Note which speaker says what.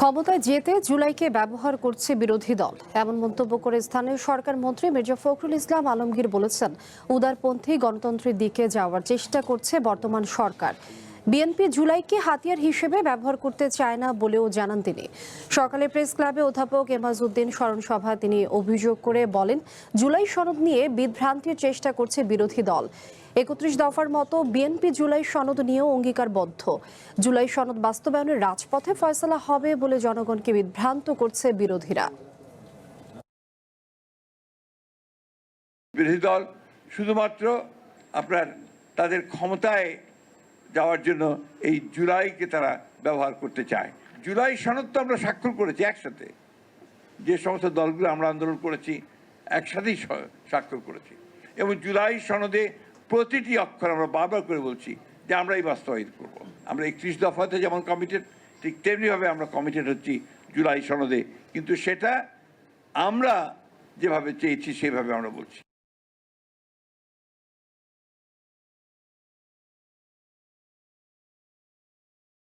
Speaker 1: ক্ষমতায় যেতে জুলাইকে ব্যবহার করছে বিরোধী দল, এমন মন্তব্য করে স্থানীয় সরকার মন্ত্রী মির্জা ফখরুল ইসলাম আলমগীর বলেছেন, উদারপন্থী গণতন্ত্রের দিকে যাওয়ার চেষ্টা করছে বর্তমান সরকার। বিএনপি জুলাইকে হাতিয়ার হিসেবে ব্যবহার করতে চায় না বলেও জানান তিনি। সকালে প্রেস ক্লাবে অধ্যাপক এমাজউদ্দিন স্মরণ সভা তিনি অভিযোগ করে বলেন, জুলাই সনদ নিয়ে বিভ্রান্তির চেষ্টা করছে বিরোধী দল। ৩১ দফার মতো বিএনপি জুলাই সনদ নিয়েও অঙ্গীকারবদ্ধ। জুলাই সনদ বাস্তবায়নের রাজপথে ফয়সালা হবে বলে জনগণকে বিভ্রান্ত করছে বিরোধীরা।
Speaker 2: বিরোধী দল শুধুমাত্র আপনার তাদের ক্ষমতায় যাওয়ার জন্য এই জুলাইকে তারা ব্যবহার করতে চায়। জুলাই সনদ তো আমরা স্বাক্ষর করেছি একসাথে, যে সমস্ত দলগুলো আমরা আন্দোলন করেছি একসাথেই স্বাক্ষর করেছি, এবং জুলাই সনদে প্রতিটি অক্ষর আমরা বারবার করে বলছি যে আমরাই বাস্তবায়িত করব। আমরা 31 দফাতে যেমন কমিটেড, ঠিক তেমনিভাবে আমরা কমিটেড হচ্ছি জুলাই সনদে, কিন্তু সেটা আমরা যেভাবে চেয়েছি সেভাবে আমরা বলছি।